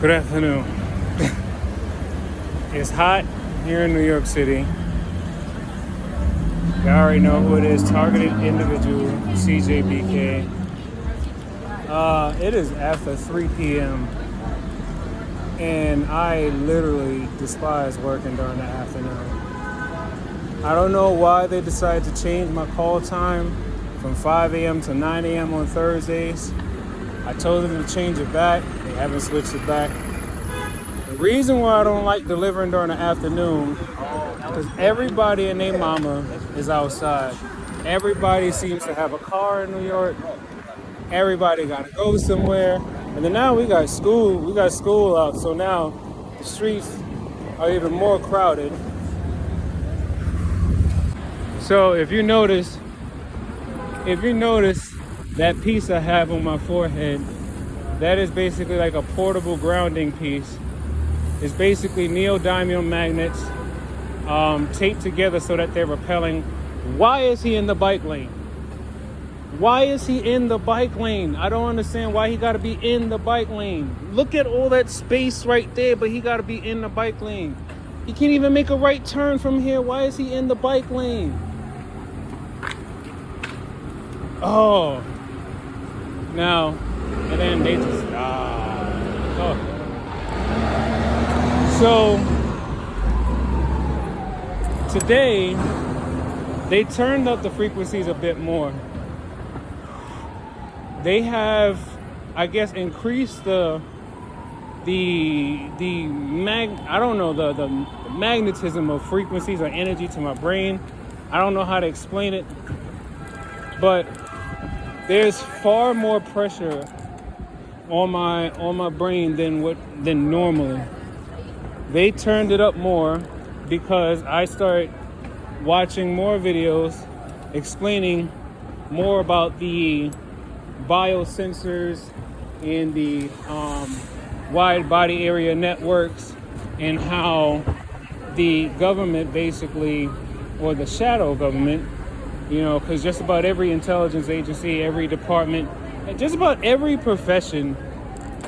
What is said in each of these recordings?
Good afternoon. It's hot here in New York City. You already know who it is. Targeted individual, CJBK. It is after 3 p.m. and I literally despise working during the afternoon. I don't know why they decided to change my call time from 5 a.m. to 9 a.m. on Thursdays. I told them to change it back. They haven't switched it back. The reason why I don't like delivering during the afternoon is because everybody and their mama is outside. Everybody seems to have a car in New York. Everybody got to go somewhere. And then now we got school out. So now the streets are even more crowded. So if you notice that piece I have on my forehead, that is basically like a portable grounding piece. It's basically neodymium magnets taped together so that they're repelling. Why is he in the bike lane? Why is he in the bike lane? I don't understand why he got to be in the bike lane. Look at all that space right there, but he got to be in the bike lane. He can't even make a right turn from here. Why is he in the bike lane? Oh. Now, and then they just, oh. So, today, they turned up the frequencies a bit more. They have, I guess, increased the magnetism of frequencies or energy to my brain. I don't know how to explain it, but there's far more pressure on my brain than normally. They turned it up more because I started watching more videos explaining more about the biosensors and the wide body area networks and how the government basically, or the shadow government, because just about every intelligence agency, every department, and just about every profession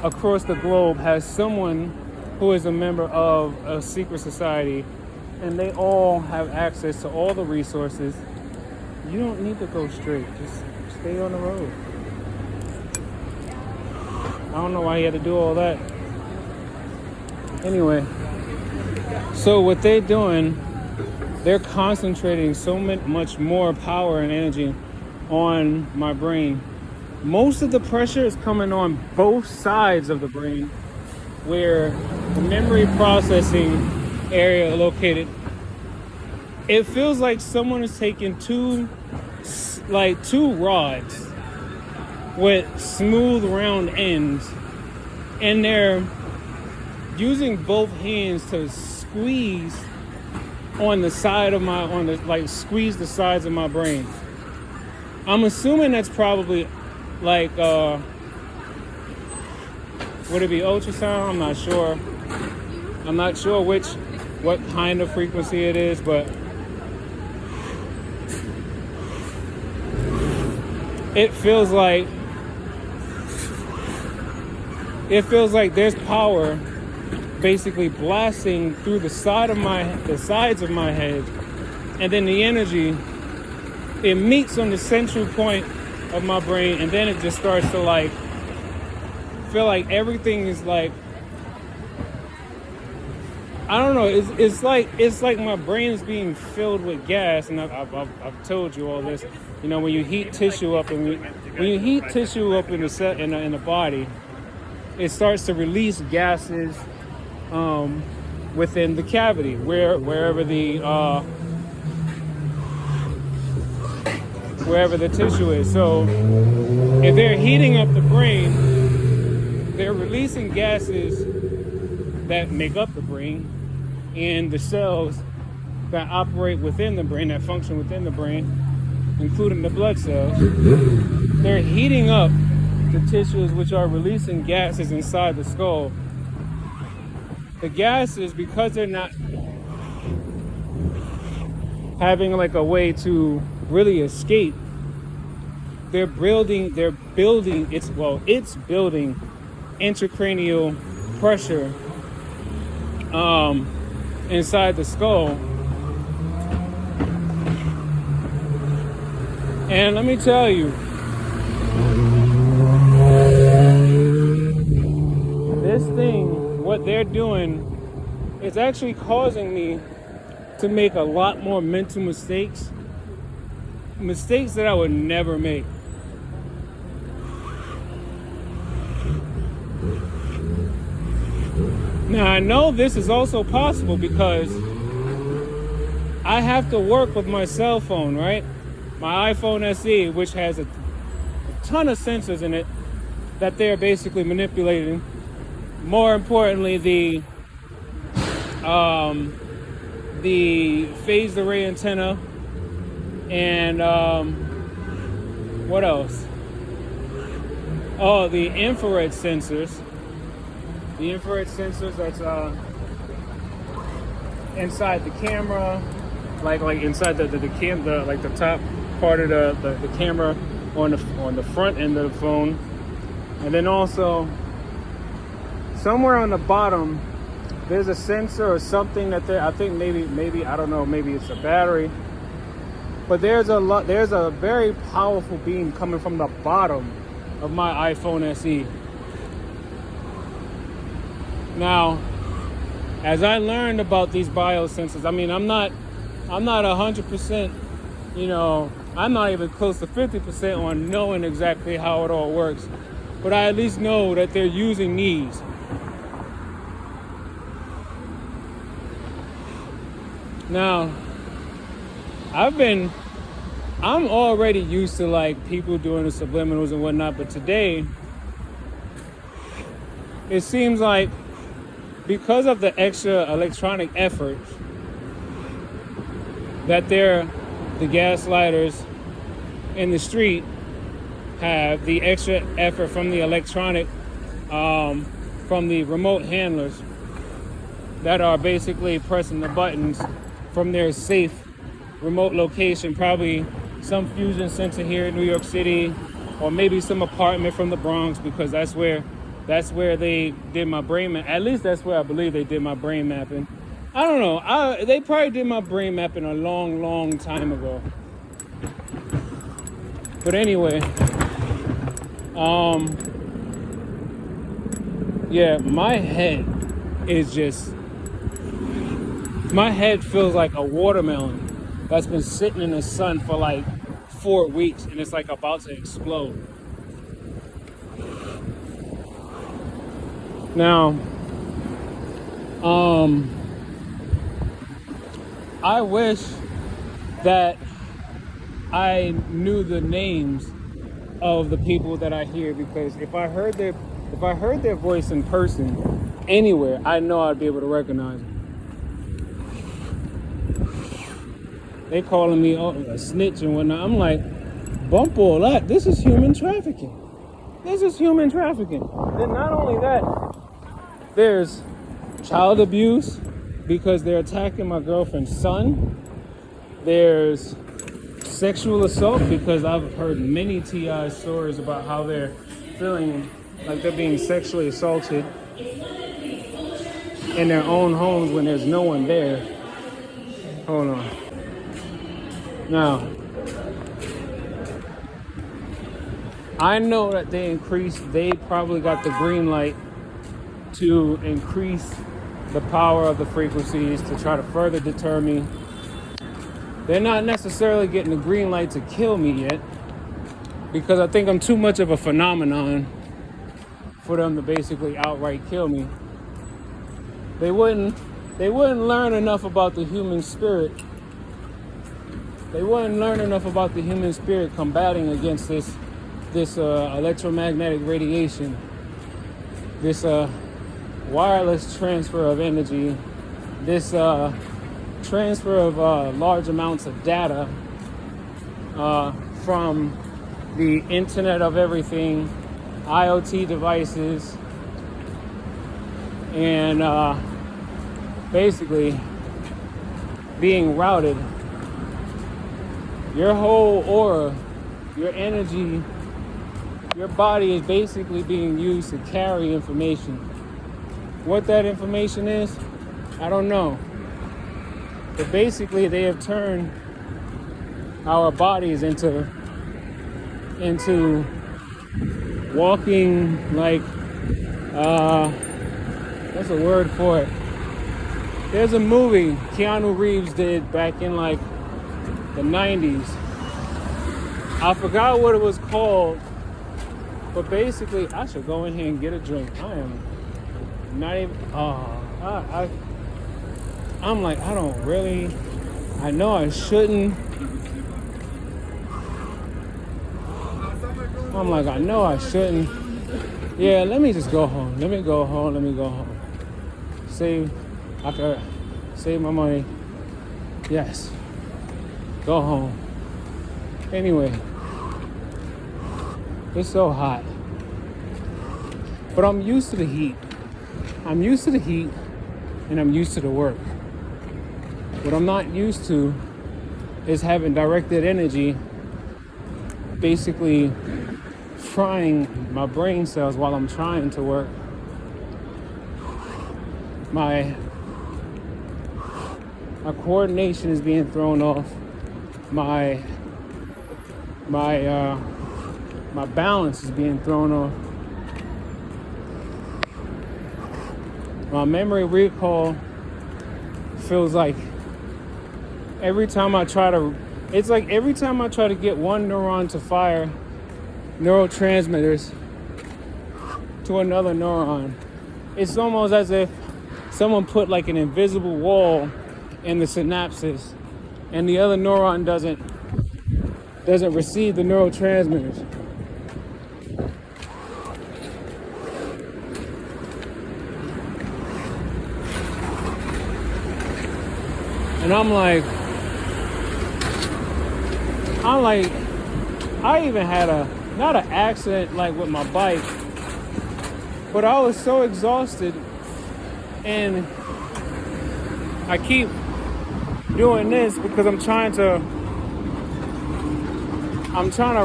across the globe has someone who is a member of a secret society, and they all have access to all the resources. You don't need to go straight. Just stay on the road. I don't know why he had to do all that. Anyway, so what they're doing, they're concentrating so much more power and energy on my brain. Most of the pressure is coming on both sides of the brain, where the memory processing area located. It feels like someone is taking two rods with smooth round ends, and they're using both hands to squeeze on the side of squeeze the sides of my brain. I'm assuming that's probably like would it be ultrasound? I'm not sure what kind of frequency it is, but it feels like there's power basically blasting through the sides of my head, and then the energy, it meets on the central point of my brain, and then it just starts to feel like everything is like, I don't know, it's like my brain is being filled with gas. And I've told you all this, when you heat tissue up, and when you heat tissue up in the body, it starts to release gases within the cavity, wherever the tissue is. So if they're heating up the brain, they're releasing gases that make up the brain, and the cells that operate within the brain, that function within the brain, including the blood cells. They're heating up the tissues, which are releasing gases inside the skull. The gases, because they're not having a way to really escape, it's building intracranial pressure inside the skull. And let me tell you, this thing, what they're doing, is actually causing me to make a lot more mental mistakes that I would never make. Now, I know this is also possible because I have to work with my cell phone, right? My iPhone SE, which has a ton of sensors in it that they're basically manipulating. More importantly, the phased array antenna, and what else? Oh, the infrared sensors. The infrared sensors that's inside the camera, like inside the like the top part of the camera on the front end of the phone, and then also somewhere on the bottom there's a sensor or something that I think maybe I don't know, maybe it's a battery, but there's a very powerful beam coming from the bottom of my iPhone SE. Now, as I learned about these biosensors, I mean, I'm not 100%, I'm not even close to 50% on knowing exactly how it all works, but I at least know that they're using these. Now, I'm already used to like people doing the subliminals and whatnot, but today, it seems like because of the extra electronic effort that the gaslighters in the street have, the extra effort from the electronic, from the remote handlers that are basically pressing the buttons from their safe remote location, probably some fusion center here in New York City, or maybe some apartment from the Bronx, because that's where they did my brain map. At least that's where I believe they did my brain mapping. I don't know. They probably did my brain mapping a long, long time ago. But anyway, yeah, my head feels like a watermelon that's been sitting in the sun for like 4 weeks, and it's like about to explode. Now, I wish that I knew the names of the people that I hear, because if I heard their voice in person anywhere, I know I'd be able to recognize them. They calling me a snitch and whatnot. I'm like, bump all that. This is human trafficking. Then not only that, there's child abuse because they're attacking my girlfriend's son. There's sexual assault because I've heard many TI stories about how they're feeling like they're being sexually assaulted in their own homes when there's no one there. Hold on. Now, I know that they probably got the green light to increase the power of the frequencies to try to further deter me. They're not necessarily getting the green light to kill me yet, because I think I'm too much of a phenomenon for them to basically outright kill me. They wouldn't learn enough about the human spirit. They wouldn't learn enough about the human spirit combating against this electromagnetic radiation, this wireless transfer of energy, this transfer of large amounts of data from the Internet of Everything, IoT devices, and basically being routed. Your whole aura, your energy, your body is basically being used to carry information What that information is, I don't know. But basically, they have turned our bodies into walking like what's the word for it? There's a movie Keanu Reeves did back in like the 90s. I forgot what it was called, but basically, I should go in here and get a drink. I am not even. I'm like, I don't really. I know I shouldn't. I'm like, I know I shouldn't. Yeah, let me just go home. Let me go home. I could save my money. Yes. Go home. Anyway, it's so hot. But I'm used to the heat. I'm used to the heat and I'm used to the work. What I'm not used to is having directed energy basically frying my brain cells while I'm trying to work. My coordination is being thrown off. My balance is being thrown off. My memory recall feels like every time I try to get one neuron to fire neurotransmitters to another neuron, it's almost as if someone put like an invisible wall in the synapses and the other neuron doesn't receive the neurotransmitters. And I'm like, I even had not an accident like with my bike, but I was so exhausted and I keep doing this because I'm trying to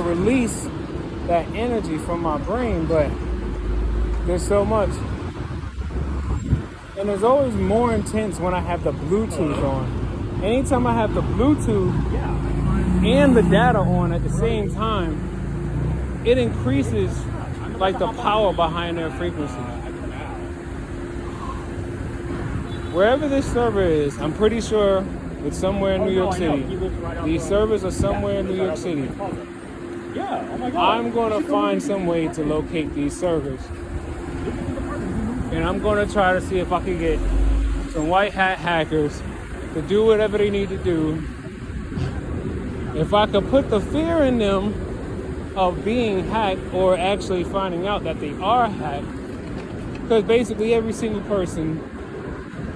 release that energy from my brain, but there's so much. And it's always more intense when I have the Bluetooth on. Anytime I have the Bluetooth and the data on at the same time, it increases like the power behind their frequency. Wherever this server is, I'm pretty sure it's somewhere in New York City. These servers are somewhere in New York City. I'm going to find some way to locate these servers. And I'm going to try to see if I can get some white hat hackers to do whatever they need to do. If I could put the fear in them of being hacked or actually finding out that they are hacked, because basically every single person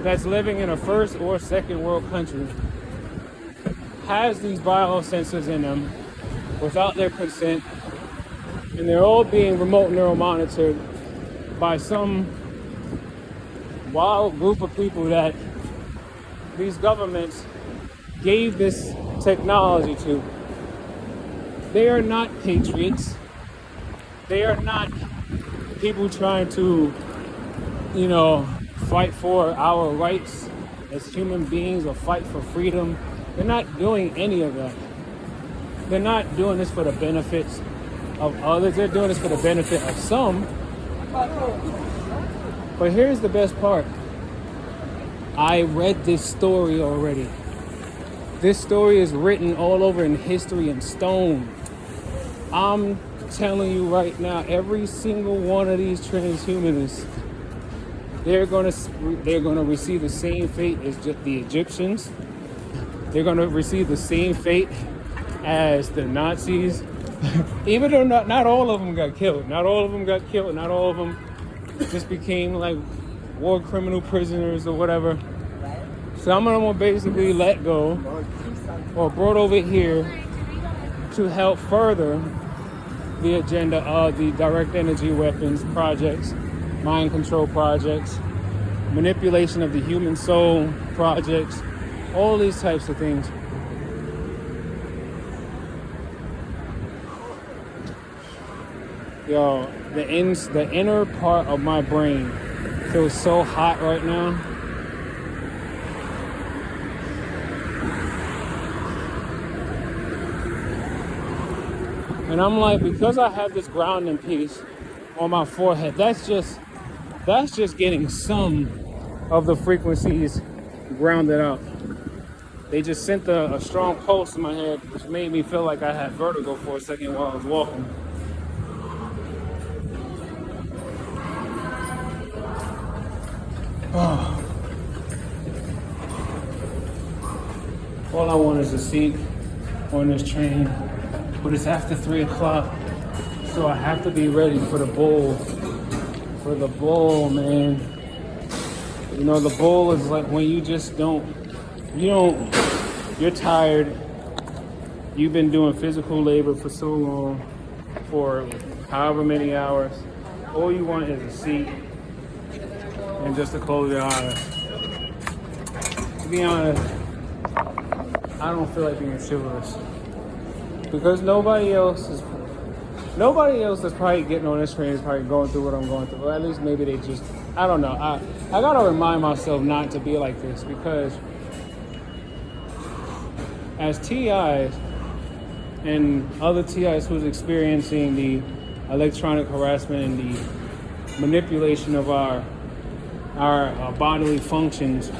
that's living in a first or second world country has these biosensors in them without their consent, and they're all being remote neural monitored by some wild group of people that these governments gave this technology to. They are not patriots. They are not people trying to, fight for our rights as human beings or fight for freedom. They're not doing any of that. They're not doing this for the benefits of others. They're doing this for the benefit of some. But here's the best part. I read this story already. This story is written all over in history in stone. I'm telling you right now, every single one of these transhumanists, they're gonna receive the same fate as the Egyptians. They're gonna receive the same fate as the Nazis. Even though not all of them got killed. Not all of them got killed. Not all of them just became like war criminal prisoners or whatever. Some of them were basically let go or brought over here to help further the agenda of the direct energy weapons projects, mind control projects, manipulation of the human soul projects, all these types of things. Yo, the inner part of my brain Feels so hot right now. And I'm like, because I have this grounding piece on my forehead, that's just getting some of the frequencies grounded out. They just sent a strong pulse in my head, which made me feel like I had vertigo for a second while I was walking. Oh. All I want is a seat on this train, but it's after 3 o'clock, so I have to be ready for the bowl. For the bowl, man. You know, the bowl is like when you just you're tired. You've been doing physical labor for so long, for however many hours. All you want is a seat and just to close your eyes. To be honest, I don't feel like being chivalrous because nobody else is probably getting on this train is probably going through what I'm going through. Or at least maybe they just, I don't know. I gotta remind myself not to be like this because as TIs and other TIs who's experiencing the electronic harassment and the manipulation of our bodily functions,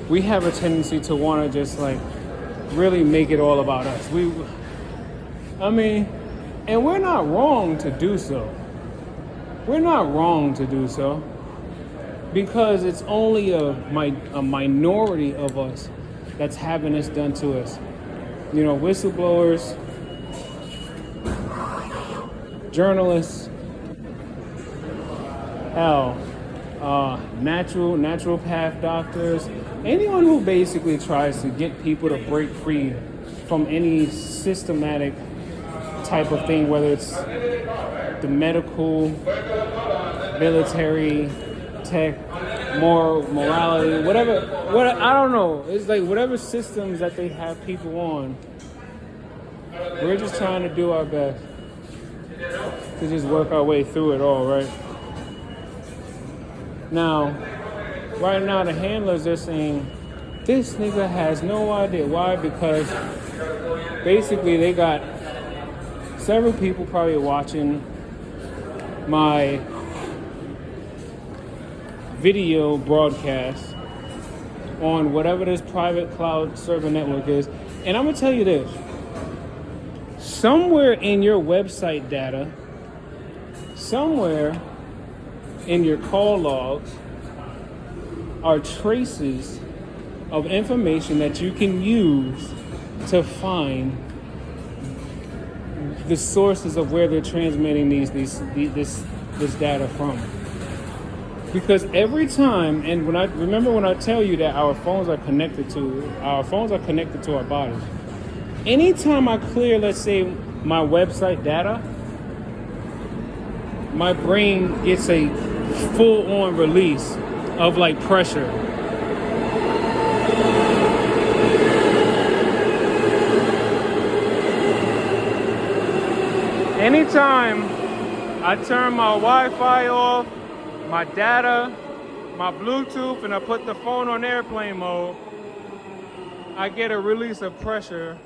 we have a tendency to want to just like really make it all about us. And we're not wrong to do so. We're not wrong to do so because it's only a minority of us that's having this done to us. You know, whistleblowers, journalists, naturopath doctors, anyone who basically tries to get people to break free from any systematic type of thing, whether it's the medical, military, tech, morality, whatever, I don't know. It's like whatever systems that they have people on, we're just trying to do our best to just work our way through it all, right? Now, right now the handlers are saying, this nigga has no idea. Why? Because basically they got several people probably watching my video broadcast on whatever this private cloud server network is. And I'm gonna tell you this, somewhere in your website data, somewhere in your call logs are traces of information that you can use to find the sources of where they're transmitting this data from. Because every time, and when I tell you that our phones are connected to our bodies. Anytime I clear, let's say, my website data, my brain gets a full-on release of like pressure. Anytime I turn my Wi-Fi off, my data, my Bluetooth, and I put the phone on airplane mode, I get a release of pressure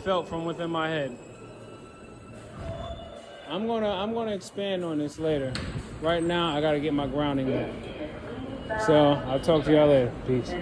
felt from within my head. I'm gonna expand on this later. Right now, I gotta get my grounding back. So I'll talk to y'all later. Peace.